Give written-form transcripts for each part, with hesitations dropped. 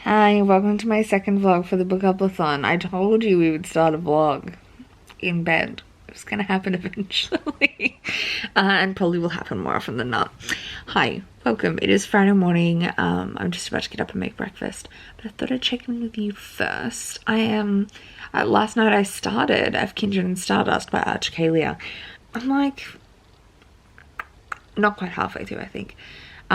Hi, welcome to my second vlog for the BookoplAthon. I told you we would start a vlog in bed. It was gonna happen eventually. And probably will happen more often than not. Hi, welcome. It is Friday morning. I'm just about to get up and make breakfast. But I thought I'd check in with you first. Last night I started F. Kindred and Stardust by Archcalia. I'm like, not quite halfway through, I think.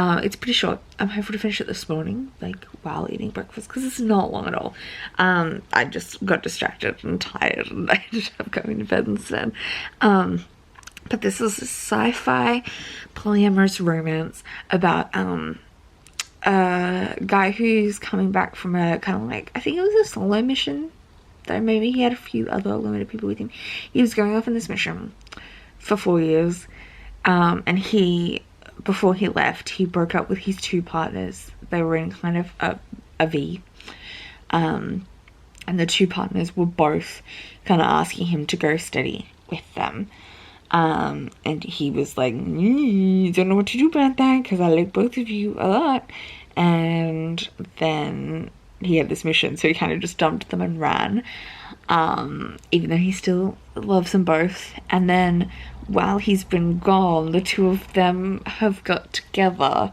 It's pretty short. I'm hopeful to finish it this morning, like while eating breakfast, because it's not long at all. I just got distracted and tired and I ended up going to bed instead. But this is a sci-fi polyamorous romance about a guy who's coming back from a kind of like, I think it was a solo mission, though maybe he had a few other limited people with him. He was going off on this mission for 4 years, and before he left, he broke up with his two partners. They were in kind of a V. And the two partners were both kind of asking him to go steady with them. And he was like, don't know what to do about that because I like both of you a lot. And then he had this mission, so he kind of just dumped them and ran. Even though he still loves them both. And then while he's been gone, the two of them have got together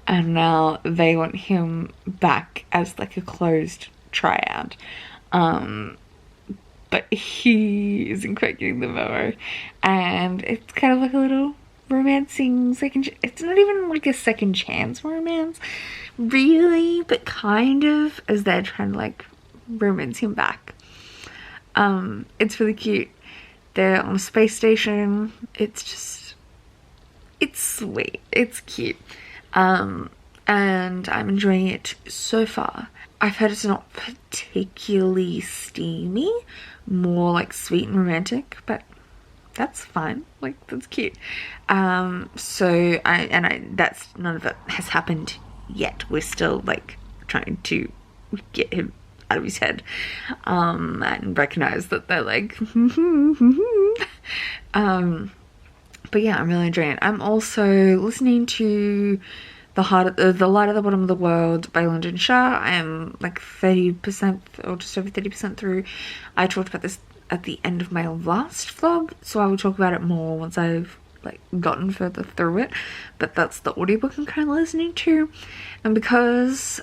and now they want him back as like a closed triad. But he isn't quite getting the memo, and it's kind of like a little romancing it's not even like a second chance romance really, but kind of, as they're trying to like romance him back. It's really cute. They're on a space station. It's sweet. It's cute. And I'm enjoying it so far. I've heard it's not particularly steamy, more like sweet and romantic, but that's fine. Like, that's cute. That's none of it has happened yet. We're still like trying to get him out of his head, and recognize that they're like but yeah, I'm really enjoying it. I'm also listening to The Light at the Bottom of the World by London Shah. I am like 30% or just over 30% through. I talked about this at the end of my last vlog, so I will talk about it more once I've like gotten further through it. But that's the audiobook I'm kind of listening to, and because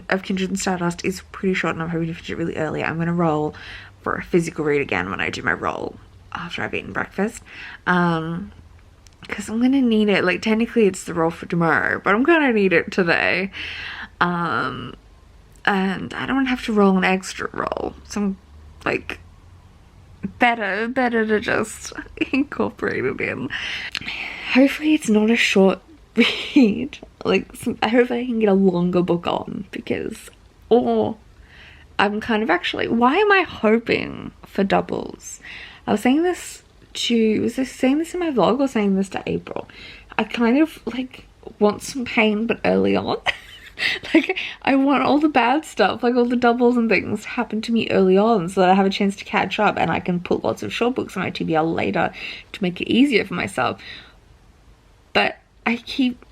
of Kindred and Stardust is pretty short and I'm hoping to finish it really early, I'm going to roll for a physical read again when I do my roll after I've eaten breakfast, because I'm going to need it. Like, technically it's the roll for tomorrow, but I'm going to need it today, and I don't have to roll an extra roll, so I'm like, better to just incorporate it in. Hopefully it's not a short read. Like, I hope I can get a longer book on, because, or I'm kind of actually, why am I hoping for doubles? I was saying this was I saying this in my vlog or saying this to April? I kind of like want some pain, but early on. Like, I want all the bad stuff, like all the doubles and things, to happen to me early on so that I have a chance to catch up and I can put lots of short books on my TBR later to make it easier for myself. But I keep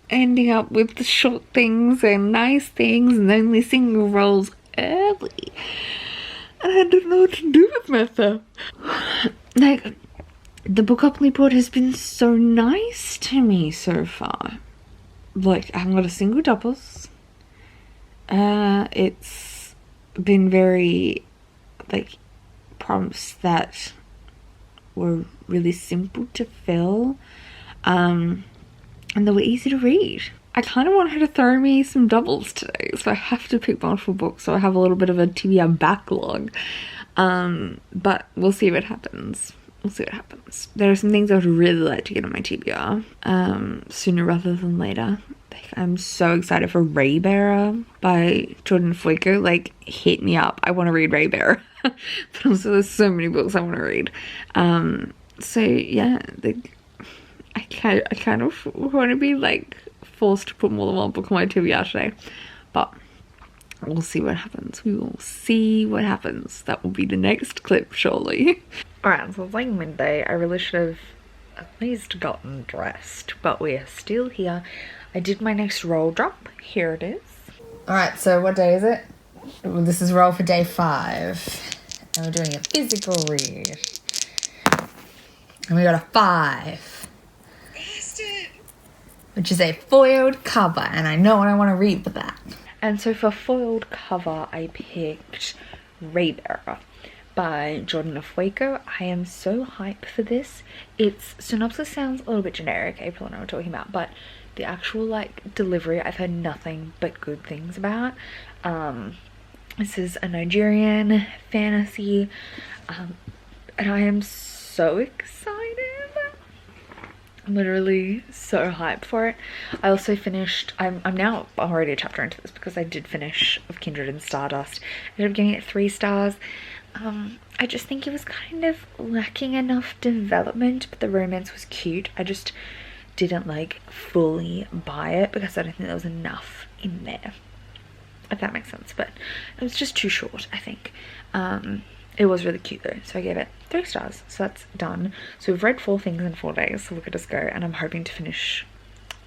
ending up with the short things and nice things and only single rolls early. And I don't know what to do with myself. Like, the Bookoply board has been so nice to me so far. Like, I haven't got a single doubles. It's been very, like, prompts that were really simple to fill, and they were easy to read. I kind of want her to throw me some doubles today, so I have to pick multiple books, so I have a little bit of a TBR backlog. But we'll see what happens. There are some things I would really like to get on my TBR, sooner rather than later. Like, I'm so excited for Raybearer by Jordan Fuico. Like, hit me up. I want to read Raybearer. But also there's so many books I want to read. So yeah, I kind of want to be like forced to put more than one book on my TBR today. But we'll see what happens. We will see what happens. That will be the next clip, surely. Alright, so it's like midday. I really should have at least gotten dressed, but we are still here. I did my next roll drop. Here it is. Alright, so what day is it? This is roll for day 5. And we're doing a physical read. And we got a 5. Which is a foiled cover. And I know what I want to read for that. And so for foiled cover, I picked Raybearer by Jordan of Waco. I am so hyped for this. Its synopsis sounds a little bit generic, April and I were talking about, but the actual like delivery I've heard nothing but good things about. This is a Nigerian fantasy, and I am so excited. I'm literally so hyped for it. I also finished, I'm now already a chapter into this because I did finish Of Kindred and Stardust. I ended up giving it 3 stars. I just think it was kind of lacking enough development, but the romance was cute. I just didn't like fully buy it because I don't think there was enough in there, if that makes sense. But it was just too short, I think. It was really cute though, so I gave it 3 stars. So that's done. So we've read 4 things in 4 days, so look at us go. And I'm hoping to finish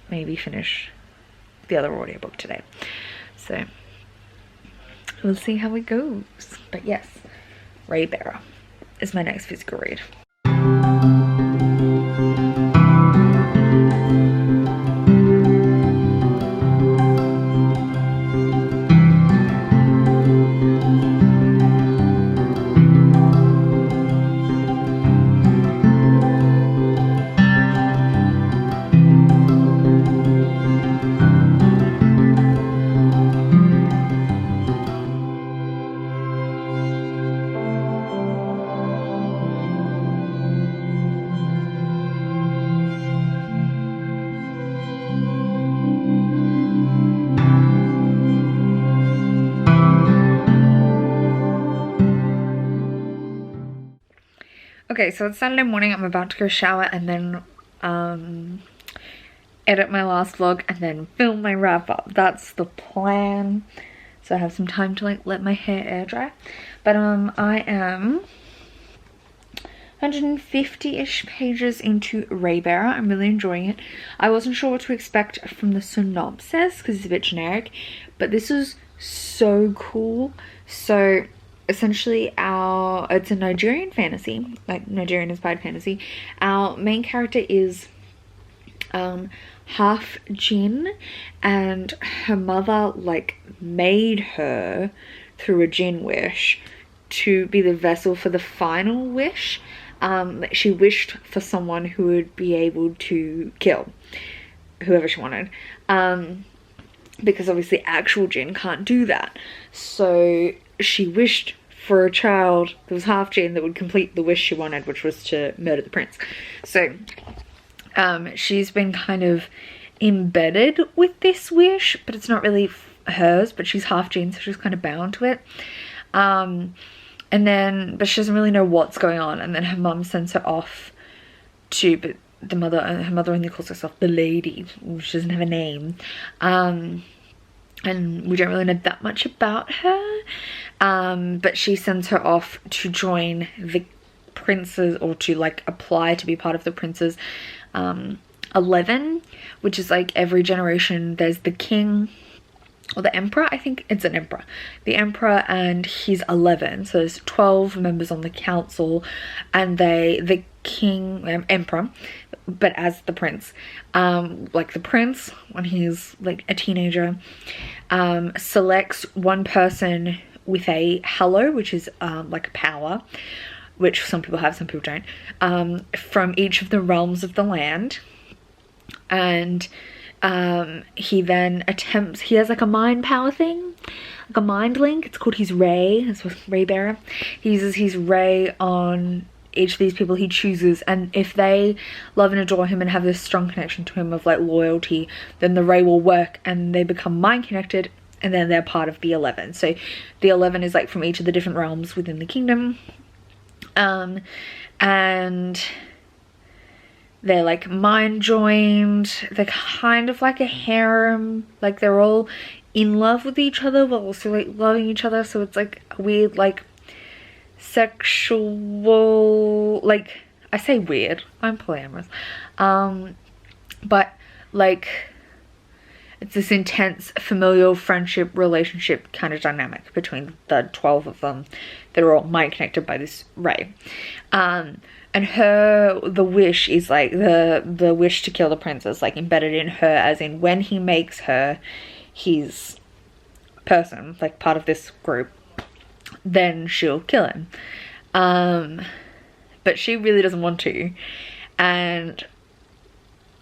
the other audiobook today. So we'll see how it goes. But yes, Raybearer is my next physical read. Okay, so it's Saturday morning. I'm about to go shower and then edit my last vlog and then film my wrap up. That's the plan. So I have some time to like let my hair air dry. But I am 150-ish pages into Raybearer. I'm really enjoying it. I wasn't sure what to expect from the synopsis because it's a bit generic, but this is so cool. So essentially it's a Nigerian fantasy, like Nigerian inspired fantasy. Our main character is half jinn, and her mother like made her through a jinn wish to be the vessel for the final wish. She wished for someone who would be able to kill whoever she wanted, because obviously actual jinn can't do that. So she wished for a child that was half jinn that would complete the wish she wanted, which was to murder the prince. So she's been kind of embedded with this wish, but it's not really hers, but she's half jinn, so she's kind of bound to it. But she doesn't really know what's going on, and then her mum sends her off to, but her mother only calls herself the lady, she doesn't have a name, and we don't really know that much about her, but she sends her off to join the princes, or to like apply to be part of the princes 11, which is like every generation there's the king or the emperor. I think it's an emperor. The emperor, and he's 11, so there's 12 members on the council, and the king, emperor, but as the prince, like the prince when he's like a teenager, selects one person with a halo, which is like a power, which some people have, some people don't, from each of the realms of the land. And he then attempts, he has like a mind power thing, like a mind link. It's called his ray. That's what Raybearer. He uses his ray on each of these people he chooses, and if they love and adore him and have this strong connection to him of like loyalty, then the ray will work and they become mind connected, and then they're part of the 11. So the 11 is like from each of the different realms within the kingdom, and they're like mind joined. They're kind of like a harem, like they're all in love with each other but also like loving each other. So it's like a weird like sexual, like, I say weird, I'm polyamorous, but like It's this intense familial friendship relationship kind of dynamic between the 12 of them that are all mind connected by this ray. And the wish is like the wish to kill the princess, like embedded in her, as in when he makes her his person, like part of this group, then she'll kill him. But she really doesn't want to, and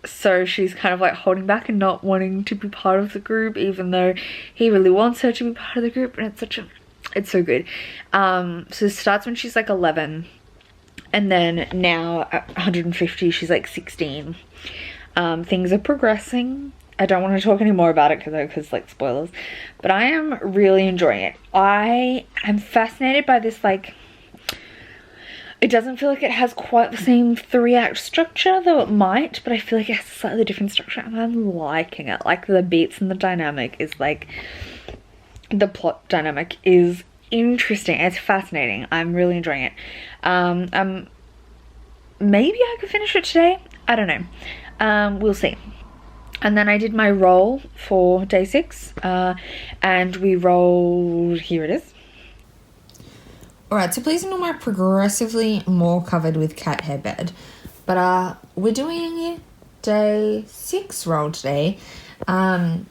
so she's kind of like holding back and not wanting to be part of the group, even though he really wants her to be part of the group. And it's so good. So it starts when she's like 11, and then now at 150 she's like 16. Things are progressing. I don't want to talk any more about it because like spoilers, but I am really enjoying it. I am fascinated by this, like, it doesn't feel like it has quite the same 3-act structure, though it might, but I feel like it has a slightly different structure, and I'm liking it. Like, the beats and the dynamic is like, the plot dynamic is interesting. It's fascinating. I'm really enjoying it. Maybe I could finish it today. I don't know. We'll see. And then I did my roll for day 6, and we rolled, here it is. Alright, so please ignore my progressively more covered with cat hair bed. But we're doing day 6 roll today. I'm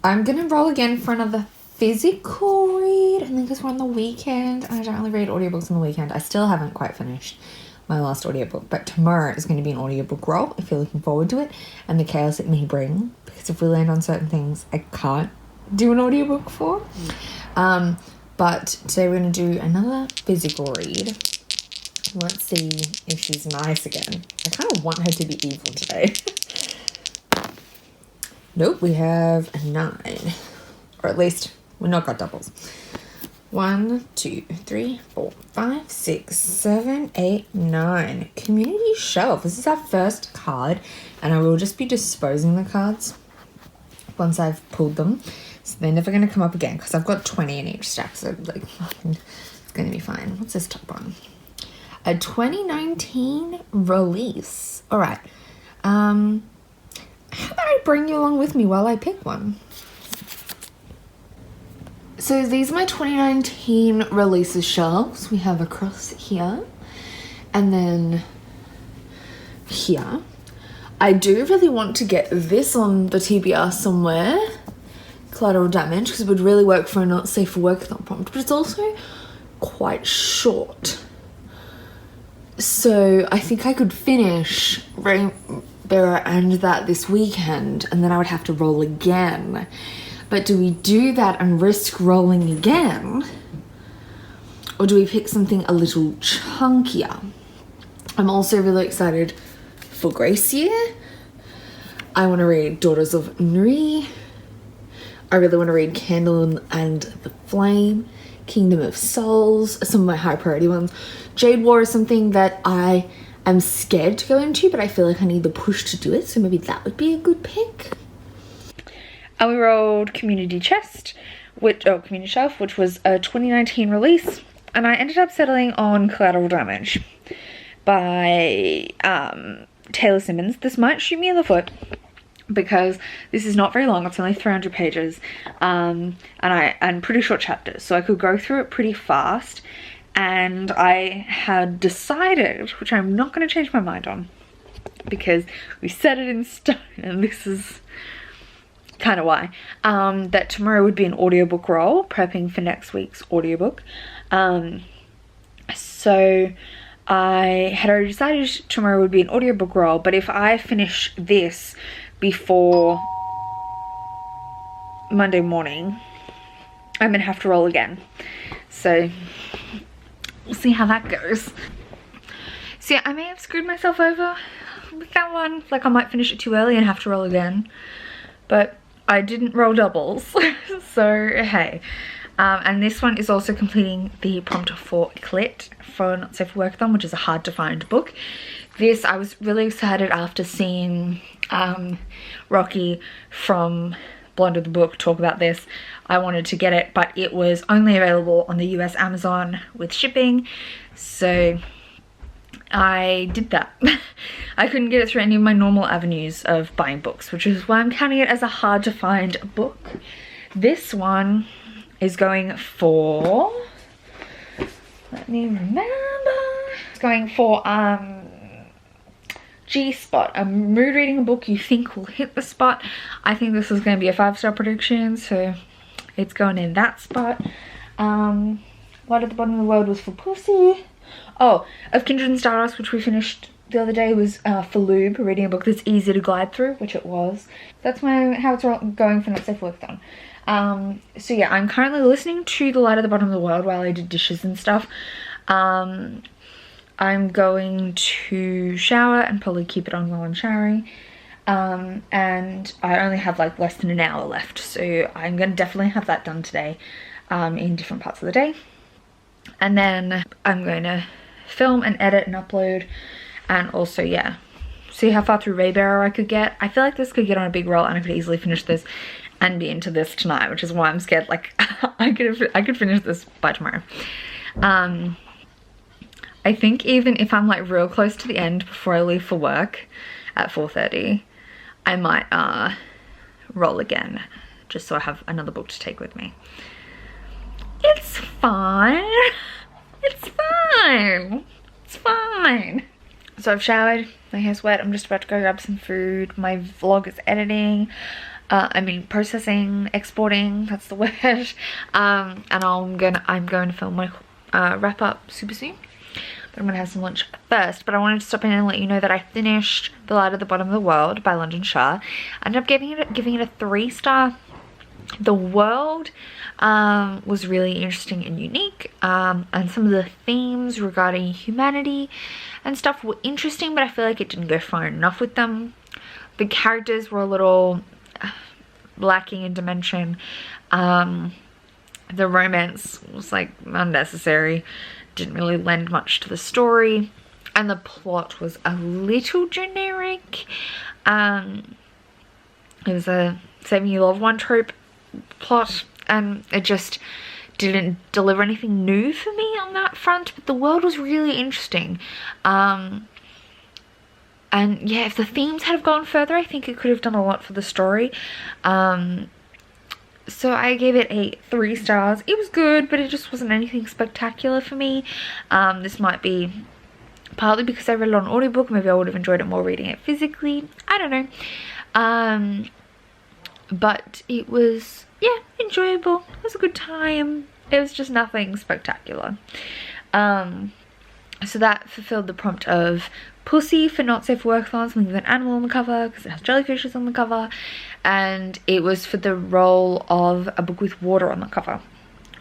going to roll again for another physical read. I think because we're on the weekend, and I don't really read audiobooks on the weekend. I still haven't quite finished my last audiobook, but tomorrow is going to be an audiobook roll if you're looking forward to it, and the chaos it may bring, because if we land on certain things I can't do an audiobook for. But today we're going to do another physical read. Let's see if she's nice again. I kind of want her to be evil today. Nope, we have a 9. Or at least we've not got doubles. 1, 2, 3, 4, 5, 6, 7, 8, 9. Community shelf. This is our first card, and I will just be disposing the cards once I've pulled them. So they're never going to come up again because I've got 20 in each stack. So like, it's going to be fine. What's this top one? A 2019 release. All right. How about I bring you along with me while I pick one? So these are my 2019 releases shelves. We have across here and then here. I do really want to get this on the TBR somewhere, collateral damage, because it would really work for a not safe for workathon prompt, but it's also quite short. So I think I could finish Rainbearer and that this weekend, and then I would have to roll again. But do we do that and risk rolling again? Or do we pick something a little chunkier? I'm also really excited for Gracie. I want to read Daughters of Nri. I really want to read Candle and the Flame, Kingdom of Souls, some of my high priority ones. Jade War is something that I am scared to go into, but I feel like I need the push to do it, so maybe that would be a good pick. And we rolled Community Community Shelf, which was a 2019 release, and I ended up settling on Collateral Damage by Taylor Simmons. This might shoot me in the foot because this is not very long. It's only 300 pages, and pretty short chapters, so I could go through it pretty fast. And I had decided, which I'm not going to change my mind on, because we set it in stone, and this is kind of why, that tomorrow would be an audiobook roll, prepping for next week's audiobook. So I had already decided tomorrow would be an audiobook roll, but if I finish this before Monday morning, I'm gonna have to roll again. So we'll see how that goes. So yeah, I may have screwed myself over with that one. Like, I might finish it too early and have to roll again, but I didn't roll doubles. So hey. And this one is also completing the prompt for Clit for Not Safe for Workathon, which is a hard to find book. This, I was really excited after seeing Rocky from Blonde of the Book talk about this. I wanted to get it, but it was only available on the US Amazon with shipping. So I did that. I couldn't get it through any of my normal avenues of buying books, which is why I'm counting it as a hard to find book. This one is going for, let me remember, it's going for G spot, a mood reading book you think will hit the spot. I think this is going to be a 5-star prediction, so it's going in that spot. Light at the Bottom of the World was for Pussy. Oh, Of Kindred and Stardust, which we finished the other day, was for Lube, reading a book that's easy to glide through, which it was. That's how it's going for NSFWathon. So yeah, I'm currently listening to The Light at the Bottom of the World while I do dishes and stuff. I'm going to shower and probably keep it on while I'm showering. And I only have like less than an hour left, so I'm gonna definitely have that done today, in different parts of the day. And then I'm going to film and edit and upload, and also, yeah, see how far through Raybearer I could get. I feel like this could get on a big roll and I could easily finish this and be into this tonight, which is why I'm scared. Like, I could finish this by tomorrow. I think even if I'm like real close to the end before I leave for work at 4:30, I might roll again, just so I have another book to take with me. It's fine. It's fine. It's fine. So I've showered, my hair's wet, I'm just about to go grab some food. My vlog is editing. Processing, exporting, that's the word. And I'm going to film my wrap up super soon. But I'm gonna have some lunch first. But I wanted to stop in and let you know that I finished The Light at the Bottom of the World by London Shah. I ended up giving it a 3-star. The world was really interesting and unique, and some of the themes regarding humanity and stuff were interesting, but I feel like it didn't go far enough with them. The characters were a little lacking in dimension. The romance was like unnecessary, didn't really lend much to the story, and the plot was a little generic. It was a saving your loved one trope plot, and it just didn't deliver anything new for me on that front. But the world was really interesting, and yeah, if the themes had gone further, I think it could have done a lot for the story. So I gave it a 3 stars. It was good, but it just wasn't anything spectacular for me. This might be partly because I read it on audiobook. Maybe I would have enjoyed it more reading it physically, I don't know. But it was, yeah, enjoyable. It was a good time. It was just nothing spectacular. So that fulfilled the prompt of Pussy for Not Safe for Workathon, something with an animal on the cover because it has jellyfishes on the cover, and it was for the role of a book with water on the cover,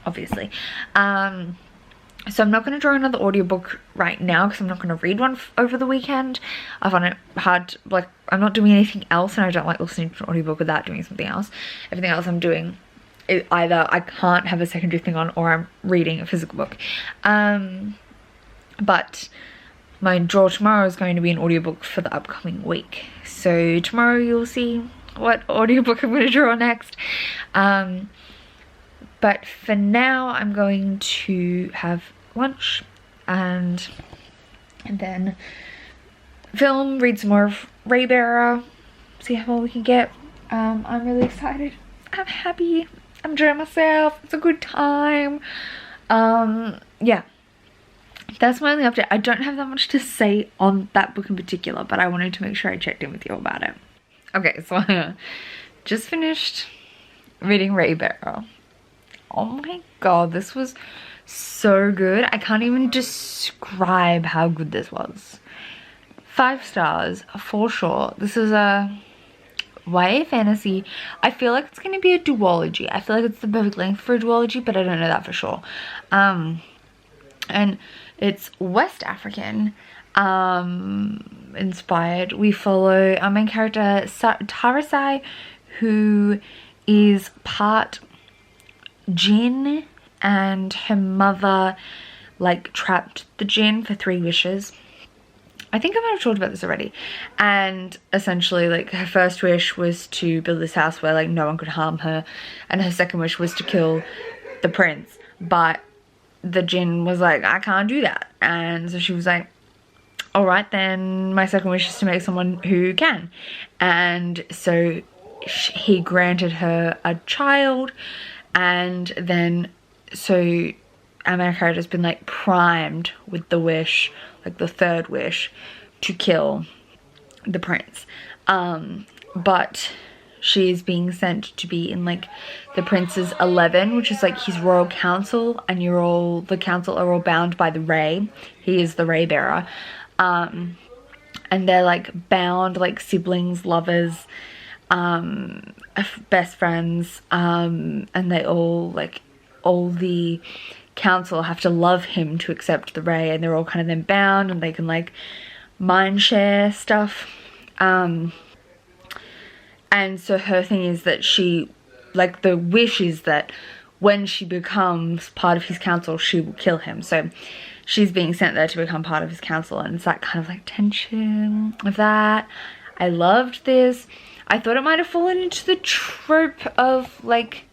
obviously. So I'm not going to draw another audiobook right now because I'm not going to read one over the weekend. I find it hard, like, I'm not doing anything else, and I don't like listening to an audiobook without doing something else. Everything else I'm doing, either I can't have a secondary thing on, or I'm reading a physical book. But my draw tomorrow is going to be an audiobook for the upcoming week. So tomorrow you'll see what audiobook I'm going to draw next. But for now, I'm going to have lunch and then film, read some more of Raybearer, see how far we can get. I'm really excited. I'm happy. I'm enjoying myself. It's a good time. Yeah. That's my only update. I don't have that much to say on that book in particular, but I wanted to make sure I checked in with you about it. Okay, so I just finished reading Raybearer. Oh my god, this was so good. I can't even describe how good this was. 5 stars for sure. This is a YA fantasy. I feel like it's going to be a duology. I feel like it's the perfect length for a duology, but I don't know that for sure. And it's West African inspired. We follow our main character Tarasai, who is part Jinn, and her mother like trapped the Jinn for 3 wishes. I think I might have talked about this already. And essentially, like, her first wish was to build this house where like no one could harm her, and her second wish was to kill the prince, but the Jinn was like, I can't do that. And so she was like, all right, then my second wish is to make someone who can. And so he granted her a child, and then so our main character's been like primed with the wish, like the third wish, to kill the prince. But she is being sent to be in like the prince's 11, which is like his royal council, and the council are all bound by the ray. He is the ray bearer. And they're like bound like siblings, lovers, best friends, and they all the council have to love him to accept the ray, and they're all kind of then bound, and they can like mind share stuff. And so her thing is that she, like, the wish is that when she becomes part of his council, she will kill him. So she's being sent there to become part of his council, and it's that kind of like tension of that. I loved this. I thought it might have fallen into the trope of like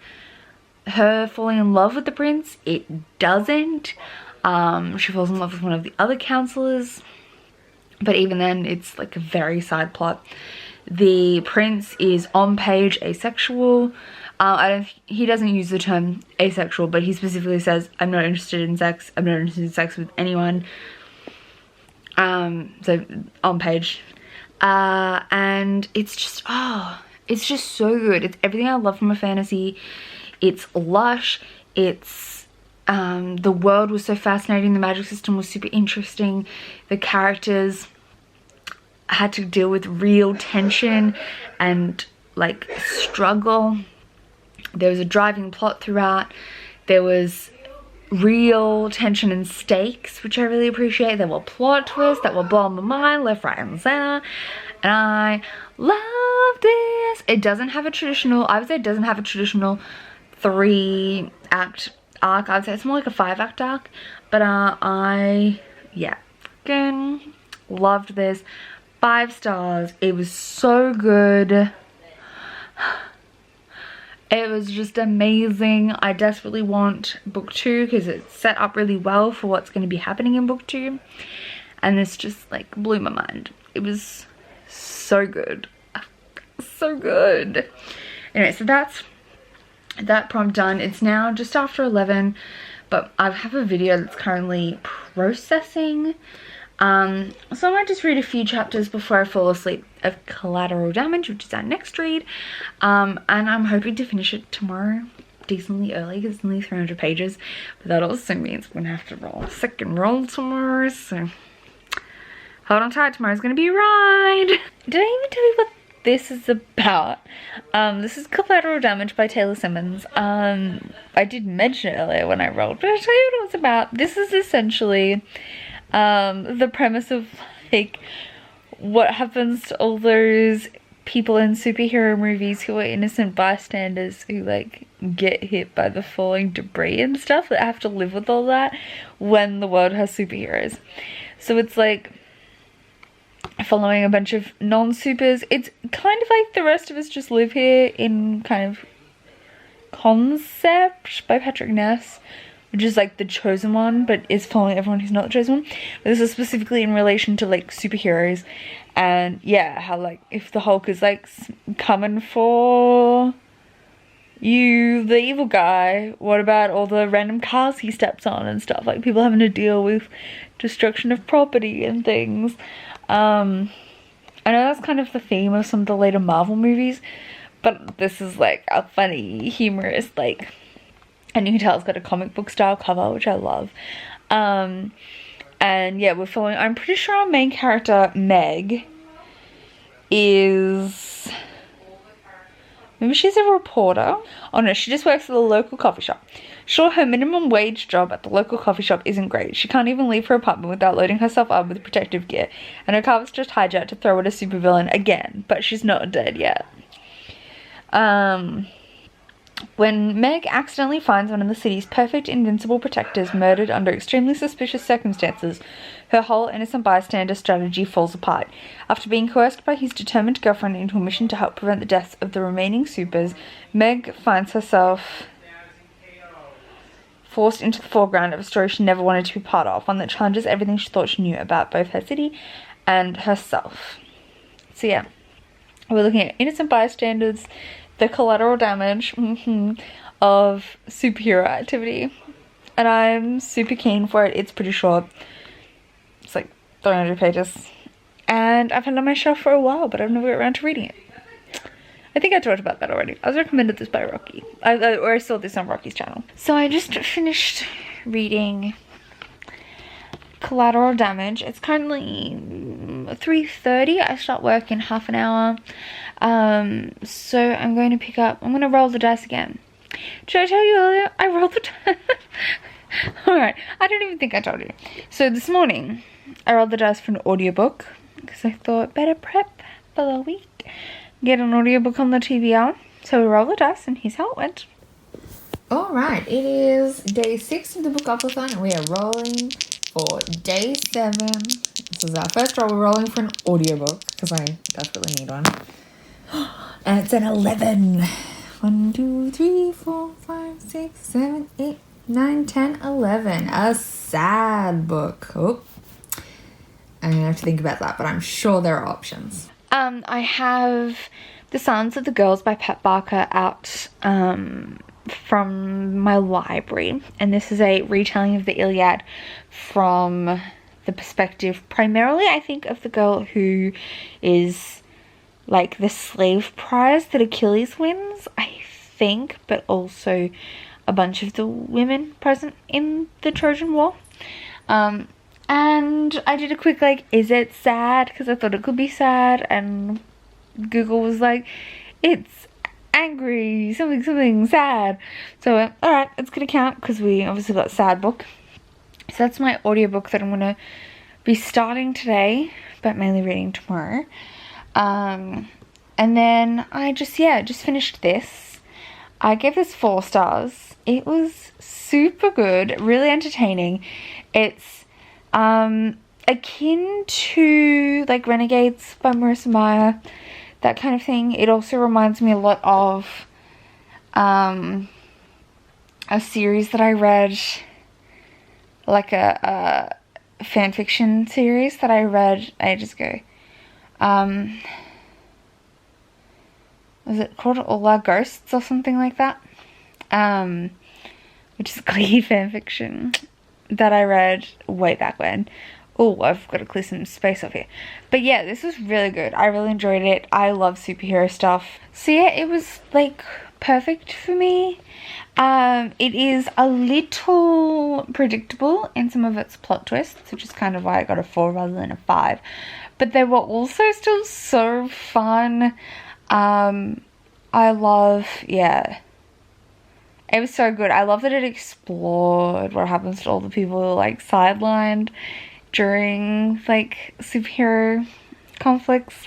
her falling in love with the prince. It doesn't. She falls in love with one of the other counselors, but even then it's like a very side plot. The prince is on page asexual. He doesn't use the term asexual, but he specifically says, I'm not interested in sex. I'm not interested in sex with anyone. So on page. And it's just, it's just so good. It's everything I love from a fantasy. It's lush. It's, the world was so fascinating. The magic system was super interesting. The characters had to deal with real tension and like struggle. There was a driving plot throughout. There was real tension and stakes, which I really appreciate. There were plot twists that were blowing my mind left, right, and center. And I love this. It doesn't have a traditional, I would say it doesn't have a traditional 3-act arc. I would say it's more like a 5-act arc. But yeah, freaking loved this. 5 stars. It was so good. It was just amazing. I desperately want book 2 because it's set up really well for what's going to be happening in book 2. And this just like blew my mind. It was so good. So good. Anyway, so that's that prompt done. It's now just after 11, but I have a video that's currently processing. So I might just read a few chapters before I fall asleep of Collateral Damage, which is our next read. And I'm hoping to finish it tomorrow decently early because it's only 300 pages. But that also means I'm going to have to roll a second roll tomorrow. So hold on tight, tomorrow's going to be a ride. Did I even tell you what this is about? This is Collateral Damage by Taylor Simmons. I did mention it earlier when I rolled, but I'll tell you what it was about. This is essentially the premise of like what happens to all those people in superhero movies who are innocent bystanders who like get hit by the falling debris and stuff, that have to live with all that when the world has superheroes. So it's like following a bunch of non-supers. It's kind of like The Rest of Us Just Live Here in kind of concept by Patrick Ness, which is like The Chosen One, but is following everyone who's not The Chosen One. But this is specifically in relation to like superheroes, and yeah, how like if the Hulk is like coming for you, the evil guy, what about all the random cars he steps on and stuff, like people having to deal with destruction of property and things. I know that's kind of the theme of some of the later Marvel movies, but this is like a funny, humorous, like, and you can tell it's got a comic book style cover, which I love. And yeah, we're following, I'm pretty sure our main character, Meg, is, maybe she's a reporter. Oh no, she just works at the local coffee shop. Sure, her minimum wage job at the local coffee shop isn't great. She can't even leave her apartment without loading herself up with protective gear. And her car was just hijacked to throw at a supervillain again, but she's not dead yet. When Meg accidentally finds one of the city's perfect invincible protectors murdered under extremely suspicious circumstances, her whole innocent bystander strategy falls apart. After being coerced by his determined girlfriend into a mission to help prevent the deaths of the remaining supers, Meg finds herself forced into the foreground of a story she never wanted to be part of, one that challenges everything she thought she knew about both her city and herself. So yeah, we're looking at innocent bystanders, the collateral damage of superhero activity, and I'm super keen for it. It's pretty short. It's like 300 pages, and I've had it on my shelf for a while, but I've never got around to reading it. I think I talked about that already. I was recommended this by Rocky, or I saw this on Rocky's channel. So I just finished reading Collateral Damage. It's currently 3:30. I start work in half an hour. So I'm going to roll the dice again. Did I tell you earlier? I rolled the dice. Alright, I don't even think I told you. So this morning, I rolled the dice for an audiobook, because I thought better prep for the week. Get an audiobook on the TBR. So we roll the dice, and here's how it went. Alright, it is day 6 of the Bookoplethon, and we are rolling for day 7. This is our first roll. We're rolling for an audiobook, because I desperately need one. And it's an 11. 1, 2, 3, 4, 5, 6, 7, 8, 9, 10, 11. A sad book. Oh, I'm going to have to think about that, but I'm sure there are options. I have The Silence of the Girls by Pat Barker out from my library, and this is a retelling of the Iliad from the perspective primarily, I think, of the girl who is like the slave prize that Achilles wins, I think, but also a bunch of the women present in the Trojan War. And I did a quick, like, is it sad? Because I thought it could be sad. And Google was like, it's angry, something sad. So I went, alright, it's going to count because we obviously got sad book. So that's my audiobook that I'm going to be starting today, but mainly reading tomorrow. And then I just finished this. I gave this 4 stars. It was super good, really entertaining. It's akin to like Renegades by Marissa Meyer, that kind of thing. It also reminds me a lot of a series that I read, like a fan fiction series that I read ages ago. Was it called All Our Ghosts or something like that? Which is Glee fan fiction that I read way back when. Oh, I've got to clear some space off here. But yeah, this was really good. I really enjoyed it. I love superhero stuff. So yeah, it was like perfect for me. It is a little predictable in some of its plot twists, which is kind of why I got a 4 rather than a 5. But they were also still so fun. I love, yeah. It was so good. I love that it explored what happens to all the people who are, like, sidelined during, like, superhero conflicts.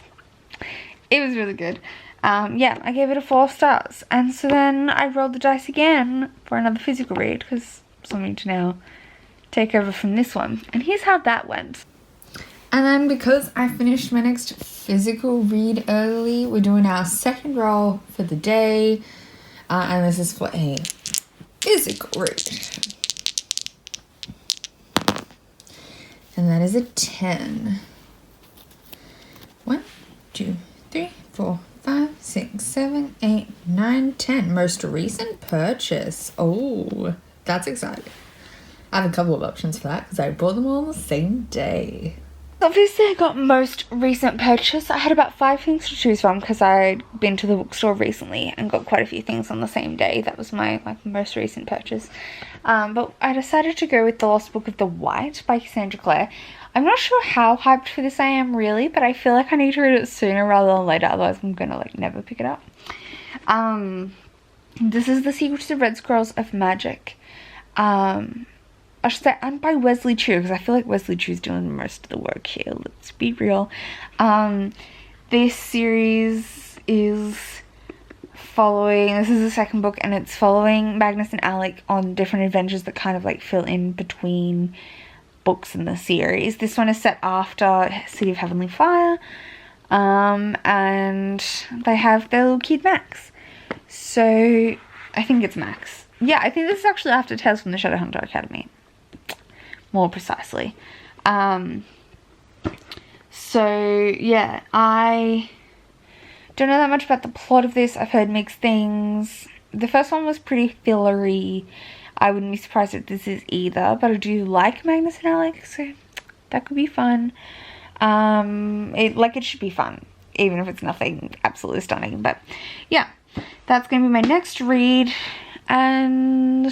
It was really good. Yeah, I gave it a 4 stars. And so then I rolled the dice again for another physical read, because something to now take over from this one. And here's how that went. And then because I finished my next physical read early, we're doing our second roll for the day. And this is for a physical read. And that is a 10. 1, 2, 3, 4, 5, 6, 7, 8, 9, 10. Most recent purchase. Oh, that's exciting. I have a couple of options for that because I bought them all on the same day. Obviously, I got most recent purchase. I had about 5 things to choose from because I'd been to the bookstore recently and got quite a few things on the same day. That was my most recent purchase. But I decided to go with The Lost Book of the White by Cassandra Clare. I'm not sure how hyped for this I am really, but I feel like I need to read it sooner rather than later. Otherwise, I'm gonna like never pick it up. This is The Secrets of Red Scrolls of Magic. I should say, and by Wesley Chu, because I feel like Wesley Chu's doing most of the work here. Let's be real. This series is following, this is the second book, and it's following Magnus and Alec on different adventures that kind of like fill in between books in the series. This one is set after City of Heavenly Fire, and they have their little kid Max. So, I think it's Max. yeah, I think this is actually after Tales from the Shadowhunter Academy, more precisely. So yeah, I don't know that much about the plot of this. I've heard mixed things. The first one was pretty fillery. I wouldn't be surprised if this is either, but I do like Magnus and Alex, so that could be fun. It should be fun, even if it's nothing absolutely stunning. But yeah, that's gonna be my next read, and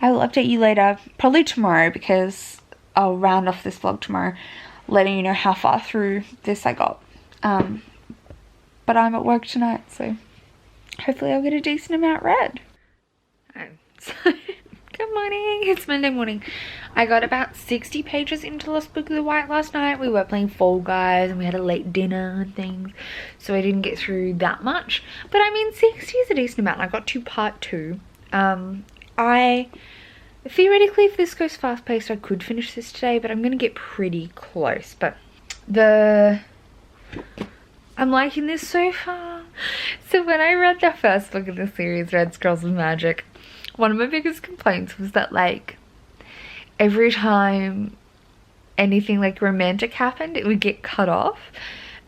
I will update you later, probably tomorrow, because I'll round off this vlog tomorrow, letting you know how far through this I got. But I'm at work tonight, so hopefully I'll get a decent amount read. Good morning, it's Monday morning. I got about 60 pages into Lost Book of the White last night. We were playing Fall Guys and we had a late dinner and things, so I didn't get through that much. But I mean, 60 is a decent amount. I got to part 2. Theoretically, if this goes fast paced, I could finish this today, but I'm gonna get pretty close. But I'm liking this so far. So when I read the first book of the series, Red Scrolls of Magic, one of my biggest complaints was that, like, every time anything like romantic happened, it would get cut off,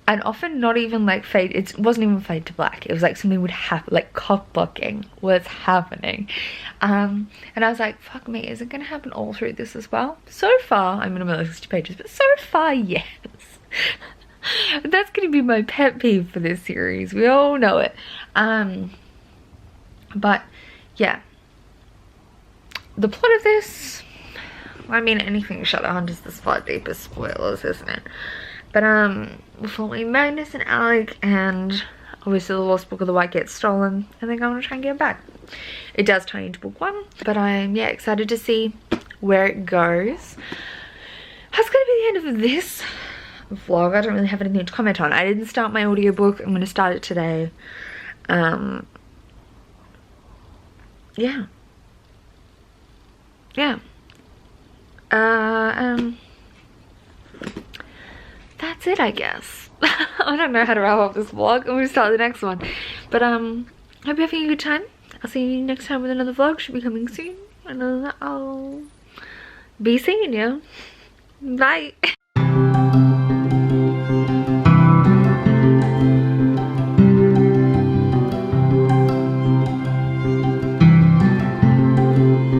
and often not even like fade. It wasn't even fade to black. It was like something would happen, like cock blocking was happening, and I was like, fuck me, is it gonna happen all through this as well? So far, I'm only 60 pages, but so far, yes. That's gonna be my pet peeve for this series. We all know it. But yeah, the plot of this, I mean, anything Shadowhunters is the far deepest spoilers, isn't it? But we're following Magnus and Alec, and obviously the Lost Book of the White gets stolen, and they're going to try and get it back. It does tie into book 1, but I'm, yeah, excited to see where it goes. That's going to be the end of this vlog. I don't really have anything to comment on. I didn't start my audiobook. I'm going to start it today. Yeah. That's it, I guess. I don't know how to wrap up this vlog. I'm gonna start the next one. But hope you're having a good time. I'll see you next time with another vlog. Should be coming soon. And I'll be seeing you. Bye.